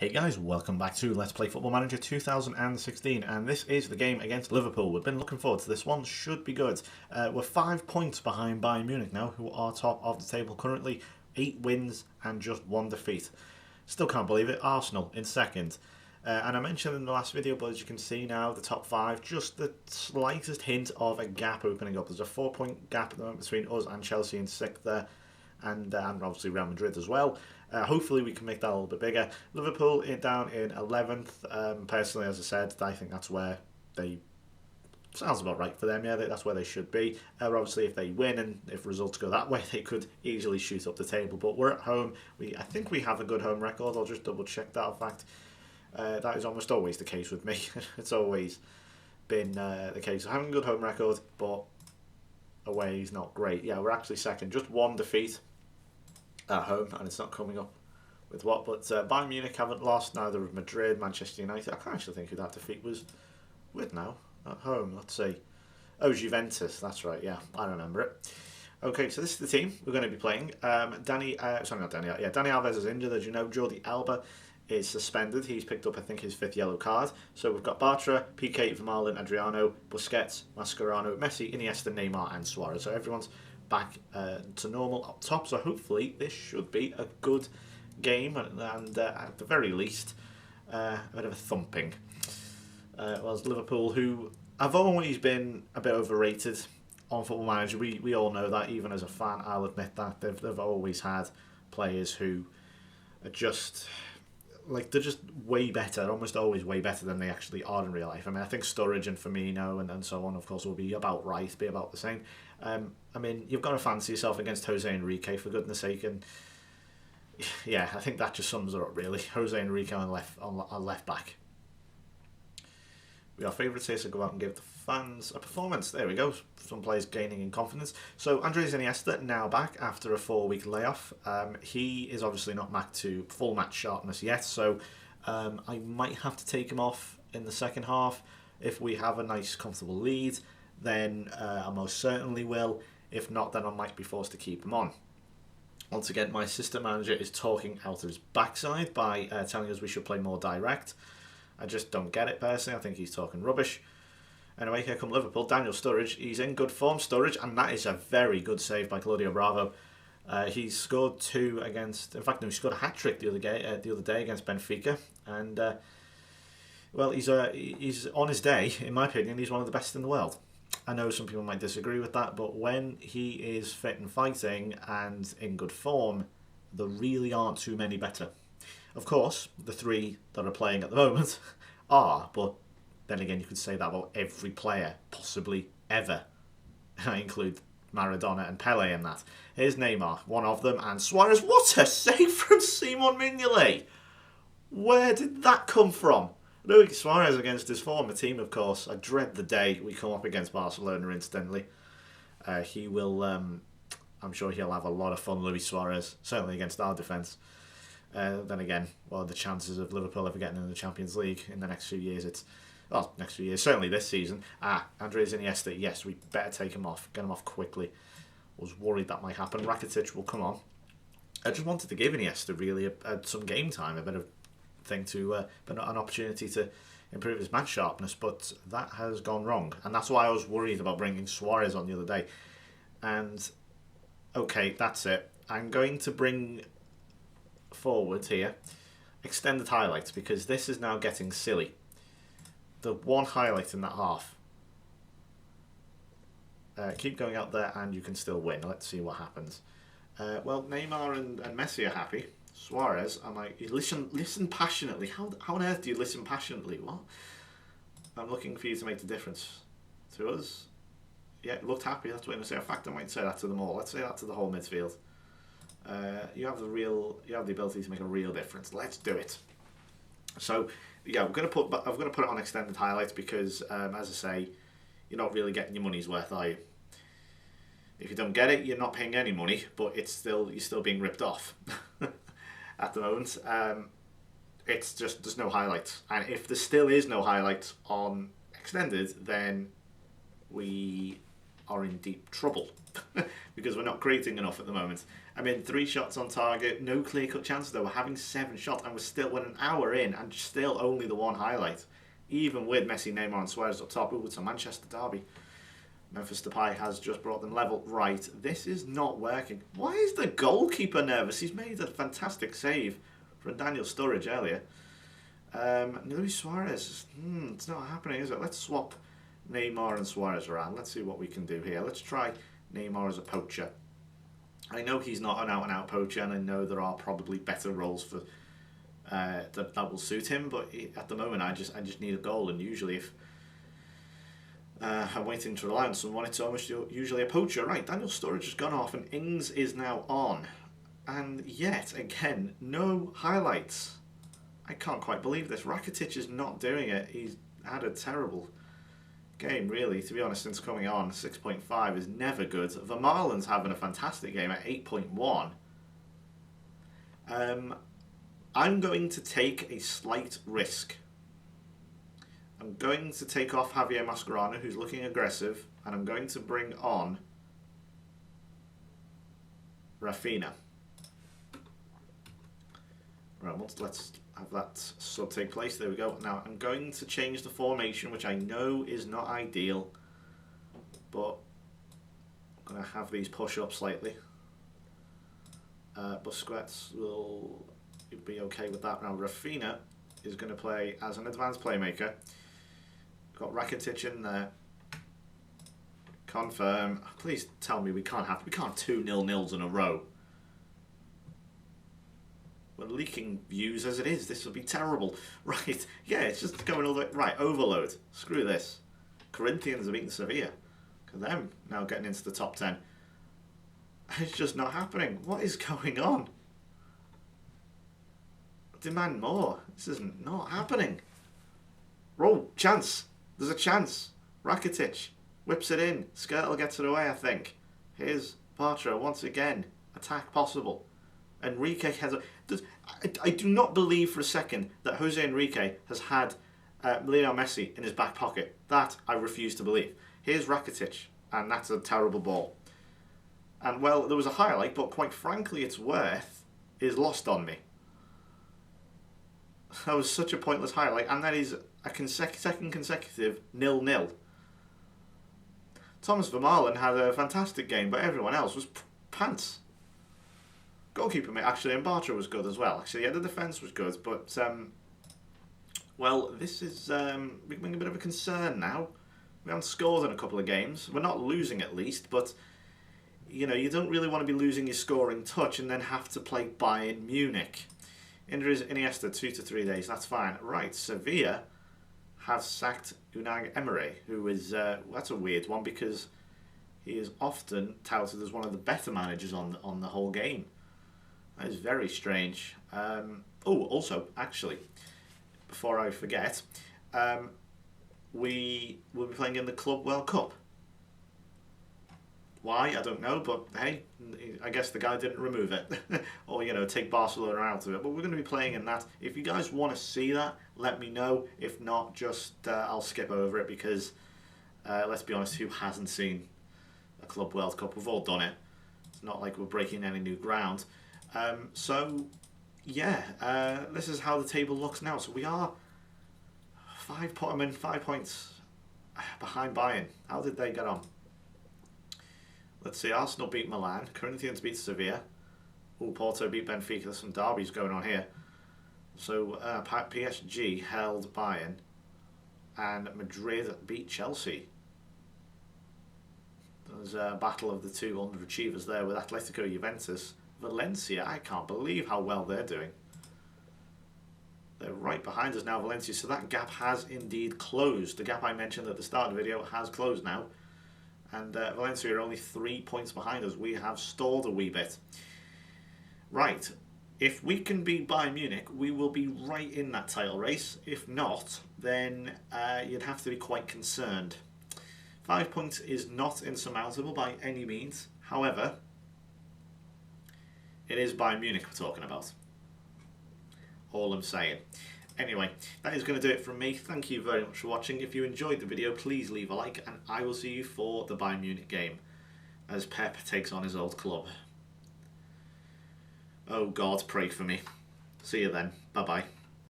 Hey guys, welcome back to Let's Play Football Manager 2016, and this is the game against Liverpool. We've been looking forward to this one, should be good. We're 5 points behind Bayern Munich now, who are top of the table currently, 8 wins and just 1 defeat. Still can't believe it, Arsenal in second. And I mentioned in the last video, but as you can see now, the top 5, just the slightest hint of a gap opening up. There's a 4-point gap at the moment between us and Chelsea in 6th there, and obviously Real Madrid as well. Hopefully we can make that a little bit bigger. Liverpool down in 11th. Personally, as I said, I think that's where they... Sounds about right for them, yeah, that's where they should be. Obviously, if they win and if results go that way, they could easily shoot up the table. But we're at home. I think we have a good home record. I'll just double check that. In fact, that is almost always the case with me. It's always been the case. Having a good home record, but away is not great. Yeah, we're actually second. Just 1 defeat at home, and it's not coming up with what, but Bayern Munich haven't lost, neither of Madrid, Manchester United. I can't actually think who that defeat was with now, at home. Let's see. Oh, Juventus, that's right, yeah, I remember it. Okay, so this is the team we're going to be playing. Dani Alves is injured, as you know. Jordi Alba is suspended. He's picked up, I think, his 5th yellow card. So we've got Bartra, Piqué, Vermaelen, Adriano, Busquets, Mascherano, Messi, Iniesta, Neymar and Suarez. So everyone's back to normal up top, so hopefully this should be a good game, and at the very least a bit of a thumping. Whereas Liverpool, who have always been a bit overrated on Football Manager, we all know that. Even as a fan, I'll admit that they've always had players who are just they're just way better, almost always way better than they actually are in real life. I mean, I think Sturridge and Firmino and so on, of course, will be about right, be about the same. I mean, you've got to fancy yourself against Jose Enrique, for goodness sake, and yeah, I think that just sums it up, really. Jose Enrique on left back. Our favourites here, so go out and give the fans a performance. There we go, some players gaining in confidence. So Andres Iniesta now back after a 4-week layoff. He is obviously not back to full match sharpness yet, so I might have to take him off in the second half. If we have a nice comfortable lead, then I most certainly will. If not, then I might be forced to keep him on. Once again, my assistant manager is talking out of his backside by telling us we should play more direct. I just don't get it personally. I think he's talking rubbish. Anyway, here come Liverpool. Daniel Sturridge, he's in good form, Sturridge, and that is a very good save by Claudio Bravo. He scored 2 against... In fact, no, he scored a hat-trick the other day against Benfica. And, well, he's on his day, in my opinion, he's one of the best in the world. I know some people might disagree with that, but when he is fit and fighting and in good form, there really aren't too many better. Of course, the 3 that are playing at the moment are, but then again, you could say that about every player, possibly ever. I include Maradona and Pele in that. Here's Neymar, one of them, and Suarez. What a save from Simon Mignolet! Where did that come from? Luis Suarez against his former team, of course. I dread the day we come up against Barcelona instantly. He will, I'm sure he'll have a lot of fun, Luis Suarez, certainly against our defence. Then again, what are the chances of Liverpool ever getting in the Champions League in the next few years? Next few years, certainly this season. Andres Iniesta, yes, we better take him off, get him off quickly. Was worried that might happen. Rakitic will come on. I just wanted to give Iniesta really some game time, a bit of thing to, but not an opportunity to improve his match sharpness, but that has gone wrong, and that's why I was worried about bringing Suarez on the other day. And okay, that's it. I'm going to bring forward here extended highlights, because this is now getting silly. The one highlight in that half. Keep going out there and you can still win. Let's see what happens. Well, Neymar and Messi are happy. Suarez, I'm like, listen passionately. How on earth do you listen passionately? What? I'm looking for you to make the difference to us. Yeah, looked happy. That's what I'm going to say. In fact, I might say that to them all. Let's say that to the whole midfield. You have the ability to make a real difference. Let's do it. So yeah, I'm going to put it on extended highlights because, as I say, you're not really getting your money's worth, are you? If you don't get it, you're not paying any money, but you're still being ripped off at the moment. It's just there's no highlights, and if there still is no highlights on extended, then we are in deep trouble because we're not creating enough at the moment. I mean, 3 shots on target, no clear-cut chances though. We're having 7 shots and we're an hour in and still only the 1 highlight. Even with Messi, Neymar and Suarez up top. Ooh, it's a Manchester derby. Memphis Depay has just brought them level. Right, this is not working. Why is the goalkeeper nervous? He's made a fantastic save from Daniel Sturridge earlier. Luis Suarez, it's not happening, is it? Let's swap Neymar and Suarez around. Let's see what we can do here. Let's try Neymar as a poacher. I know he's not an out-and-out poacher, and I know there are probably better roles for that will suit him. But at the moment, I just need a goal, and usually if I'm waiting to rely on someone, it's almost usually a poacher. Right, Daniel Sturridge has gone off, and Ings is now on, and yet again, no highlights. I can't quite believe this. Rakitic is not doing it. He's had a terrible game, really, to be honest, since coming on. 6.5 is never good. Vermaelen's having a fantastic game at 8.1. I'm going to take a slight risk. I'm going to take off Javier Mascherano, who's looking aggressive, and I'm going to bring on Rafinha. Right, let's have that sub take place. There we go. Now I'm going to change the formation, which I know is not ideal, but I'm going to have these push up slightly. Busquets will be okay with that. Now Rafinha is going to play as an advanced playmaker. Got Rakitic in there. Confirm. Please tell me we can't 2-0-0s in a row. We're leaking views as it is. This will be terrible. Right, yeah, it's just going all the way. Right, overload. Screw this. Corinthians have beaten Sevilla. Look at them now getting into the top 10. It's just not happening. What is going on? Demand more. This isn't not happening. Roll. Chance. There's a chance. Rakitic whips it in. Skirtle gets it away, I think. Here's Bartra once again. Attack possible. Enrique has I do not believe for a second that Jose Enrique has had Lionel Messi in his back pocket. That I refuse to believe. Here's Rakitic, and that's a terrible ball. And well, there was a highlight, but quite frankly, its worth is lost on me. That was such a pointless highlight, and that is a second consecutive 0-0. Thomas Vermaelen had a fantastic game, but everyone else was pants. Goalkeeper, actually, and Bartra was good as well. Actually, yeah, the defence was good, but well, this is becoming a bit of a concern now. We haven't scored in a couple of games. We're not losing, at least, but you know, you don't really want to be losing your scoring touch and then have to play Bayern Munich. Injuries Iniesta 2 to 3 days. That's fine. Right, Sevilla have sacked Unai Emery, who is that's a weird one because he is often touted as one of the better managers on the whole game. That is very strange. Also, actually, before I forget, we will be playing in the Club World Cup. Why? I don't know, but hey, I guess the guy didn't remove it. Or, you know, take Barcelona out of it. But we're going to be playing in that. If you guys want to see that, let me know. If not, just I'll skip over it because, let's be honest, who hasn't seen a Club World Cup? We've all done it. It's not like we're breaking any new ground. So, yeah, this is how the table looks now. So we are 5 points behind Bayern. How did they get on? Let's see, Arsenal beat Milan, Corinthians beat Sevilla, Porto beat Benfica. There's some derbies going on here. So PSG held Bayern, and Madrid beat Chelsea. There's a battle of the two underachievers there with Atletico Juventus. Valencia, I can't believe how well they're doing. They're right behind us now, Valencia, so that gap has indeed closed. The gap I mentioned at the start of the video has closed now. And Valencia are only 3 points behind us. We have stalled a wee bit. Right, if we can beat Bayern Munich, we will be right in that title race. If not, then you'd have to be quite concerned. 5 points is not insurmountable by any means. However, it is Bayern Munich we're talking about. All I'm saying. Anyway, that is going to do it from me. Thank you very much for watching. If you enjoyed the video, please leave a like, and I will see you for the Bayern Munich game as Pep takes on his old club. Oh God, pray for me. See you then. Bye bye.